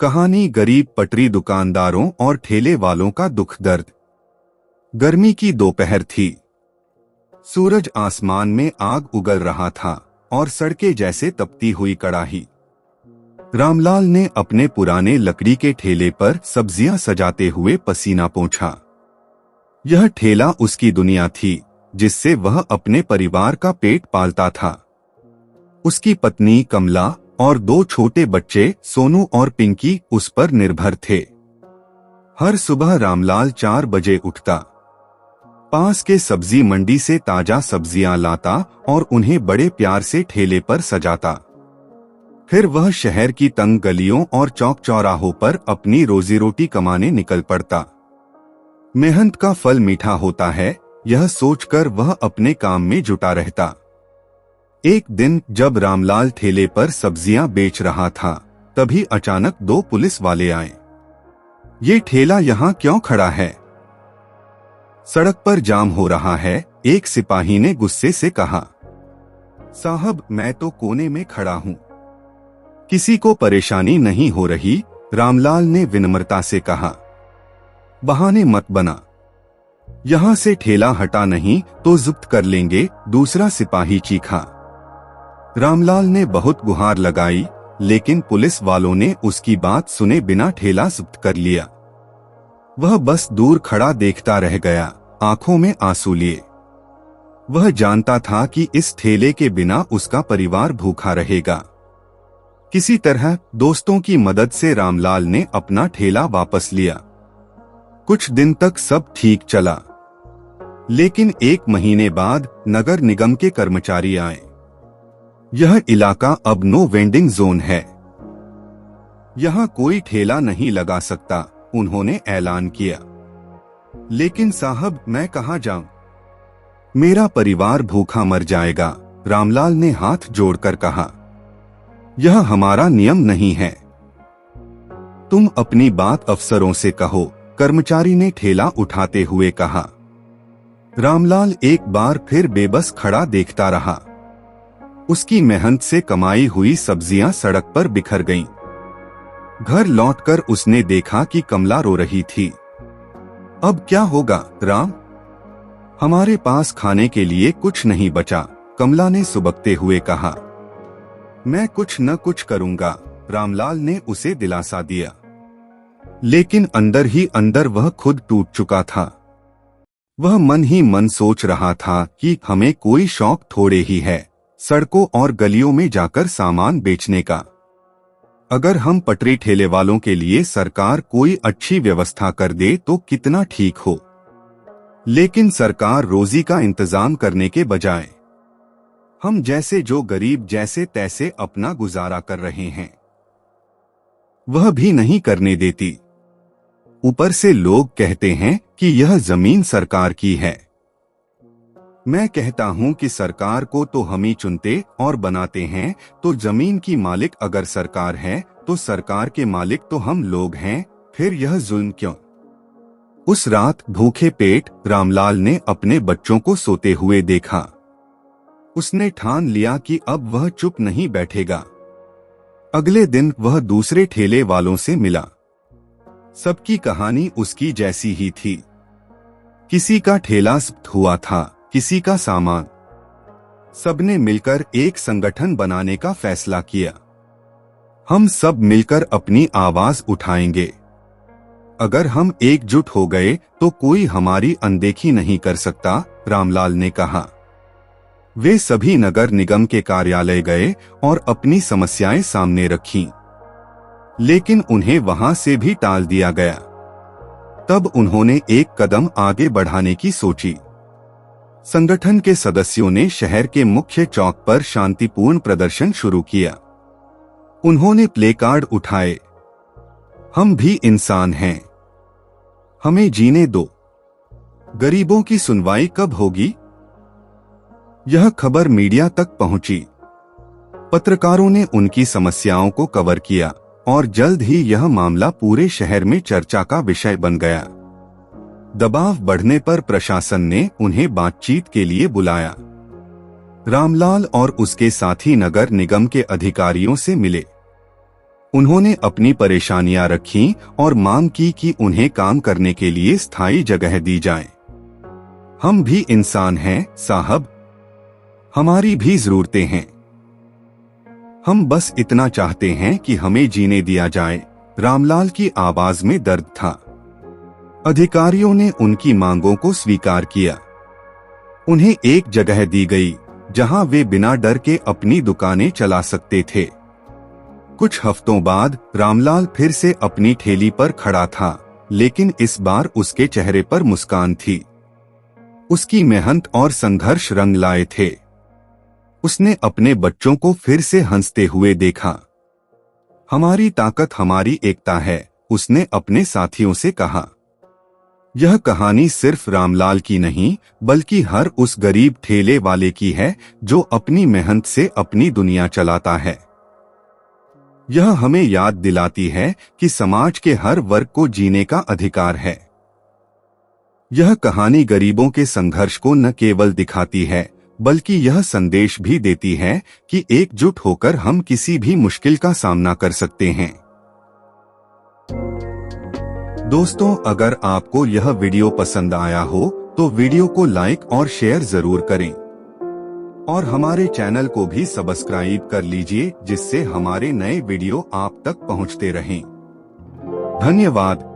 कहानी गरीब पटरी दुकानदारों और ठेले वालों का दुख दर्द। गर्मी की दोपहर थी। सूरज आसमान में आग उगल रहा था और सड़कें जैसे तपती हुई कड़ाही। रामलाल ने अपने पुराने लकड़ी के ठेले पर सब्जियां सजाते हुए पसीना पोंछा। यह ठेला उसकी दुनिया थी, जिससे वह अपने परिवार का पेट पालता था। उसकी पत्नी कमला और दो छोटे बच्चे सोनू और पिंकी उस पर निर्भर थे। हर सुबह रामलाल 4 बजे उठता, पास के सब्जी मंडी से ताजा सब्जियां लाता और उन्हें बड़े प्यार से ठेले पर सजाता। फिर वह शहर की तंग गलियों और चौक चौराहों पर अपनी रोजी रोटी कमाने निकल पड़ता। मेहनत का फल मीठा होता है, यह सोचकर वह अपने काम में जुटा रहता। एक दिन जब रामलाल ठेले पर सब्जियां बेच रहा था, तभी अचानक 2 पुलिस वाले आए। ये ठेला यहाँ क्यों खड़ा है? सड़क पर जाम हो रहा है, एक सिपाही ने गुस्से से कहा। साहब, मैं तो कोने में खड़ा हूँ, किसी को परेशानी नहीं हो रही, रामलाल ने विनम्रता से कहा। बहाने मत बना, यहाँ से ठेला हटा नहीं तो जब्त कर लेंगे, दूसरा सिपाही चीखा। रामलाल ने बहुत गुहार लगाई, लेकिन पुलिस वालों ने उसकी बात सुने बिना ठेला जब्त कर लिया। वह बस दूर खड़ा देखता रह गया, आंखों में आंसू लिए। वह जानता था कि इस ठेले के बिना उसका परिवार भूखा रहेगा। किसी तरह दोस्तों की मदद से रामलाल ने अपना ठेला वापस लिया। कुछ दिन तक सब ठीक चला, लेकिन 1 महीने बाद नगर निगम के कर्मचारी आए। यह इलाका अब नो वेंडिंग जोन है, यहाँ कोई ठेला नहीं लगा सकता, उन्होंने ऐलान किया। लेकिन साहब, मैं कहाँ जाऊं? मेरा परिवार भूखा मर जाएगा, रामलाल ने हाथ जोड़कर कहा। यह हमारा नियम नहीं है, तुम अपनी बात अफसरों से कहो, कर्मचारी ने ठेला उठाते हुए कहा। रामलाल एक बार फिर बेबस खड़ा देखता रहा। उसकी मेहनत से कमाई हुई सब्जियां सड़क पर बिखर गईं। घर लौटकर उसने देखा कि कमला रो रही थी। अब क्या होगा राम? हमारे पास खाने के लिए कुछ नहीं बचा, कमला ने सुबकते हुए कहा। मैं कुछ न कुछ करूंगा, रामलाल ने उसे दिलासा दिया। लेकिन अंदर ही अंदर वह खुद टूट चुका था। वह मन ही मन सोच रहा था कि हमें कोई शौक थोड़े ही है, सड़कों और गलियों में जाकर सामान बेचने का। अगर हम पटरी ठेले वालों के लिए सरकार कोई अच्छी व्यवस्था कर दे तो कितना ठीक हो। लेकिन सरकार रोजी का इंतजाम करने के बजाय हम जैसे जो गरीब जैसे तैसे अपना गुजारा कर रहे हैं, वह भी नहीं करने देती। ऊपर से लोग कहते हैं कि यह जमीन सरकार की है। मैं कहता हूं कि सरकार को तो हम ही चुनते और बनाते हैं, तो जमीन की मालिक अगर सरकार है तो सरकार के मालिक तो हम लोग हैं, फिर यह जुल्म क्यों? उस रात भूखे पेट रामलाल ने अपने बच्चों को सोते हुए देखा। उसने ठान लिया कि अब वह चुप नहीं बैठेगा। अगले दिन वह दूसरे ठेले वालों से मिला। सबकी कहानी उसकी जैसी ही थी। किसी का ठेला जब्त हुआ था, किसी का सामान। सबने मिलकर एक संगठन बनाने का फैसला किया। हम सब मिलकर अपनी आवाज उठाएंगे। अगर हम एकजुट हो गए तो कोई हमारी अनदेखी नहीं कर सकता, रामलाल ने कहा। वे सभी नगर निगम के कार्यालय गए और अपनी समस्याएं सामने रखीं। लेकिन उन्हें वहां से भी टाल दिया गया। तब उन्होंने एक कदम आगे बढ़ाने की सोची। संगठन के सदस्यों ने शहर के मुख्य चौक पर शांतिपूर्ण प्रदर्शन शुरू किया। उन्होंने प्लेकार्ड उठाए, हम भी इंसान हैं, हमें जीने दो, गरीबों की सुनवाई कब होगी? यह खबर मीडिया तक पहुंची। पत्रकारों ने उनकी समस्याओं को कवर किया और जल्द ही यह मामला पूरे शहर में चर्चा का विषय बन गया। दबाव बढ़ने पर प्रशासन ने उन्हें बातचीत के लिए बुलाया। रामलाल और उसके साथी नगर निगम के अधिकारियों से मिले। उन्होंने अपनी परेशानियां रखीं और मांग की कि उन्हें काम करने के लिए स्थायी जगह दी जाए। हम भी इंसान हैं साहब, हमारी भी जरूरतें हैं। हम बस इतना चाहते हैं कि हमें जीने दिया जाए। रामलाल की आवाज में दर्द था। अधिकारियों ने उनकी मांगों को स्वीकार किया। उन्हें एक जगह दी गई जहां वे बिना डर के अपनी दुकानें चला सकते थे। कुछ हफ्तों बाद रामलाल फिर से अपनी ठेली पर खड़ा था, लेकिन इस बार उसके चेहरे पर मुस्कान थी। उसकी मेहनत और संघर्ष रंग लाए थे। उसने अपने बच्चों को फिर से हंसते हुए देखा। हमारी ताकत हमारी एकता है, उसने अपने साथियों से कहा। यह कहानी सिर्फ रामलाल की नहीं, बल्कि हर उस गरीब ठेले वाले की है जो अपनी मेहनत से अपनी दुनिया चलाता है। यह हमें याद दिलाती है कि समाज के हर वर्ग को जीने का अधिकार है। यह कहानी गरीबों के संघर्ष को न केवल दिखाती है, बल्कि यह संदेश भी देती है कि एकजुट होकर हम किसी भी मुश्किल का सामना कर सकते हैं। दोस्तों, अगर आपको यह वीडियो पसंद आया हो तो वीडियो को लाइक और शेयर जरूर करें और हमारे चैनल को भी सब्सक्राइब कर लीजिए, जिससे हमारे नए वीडियो आप तक पहुंचते रहें। धन्यवाद।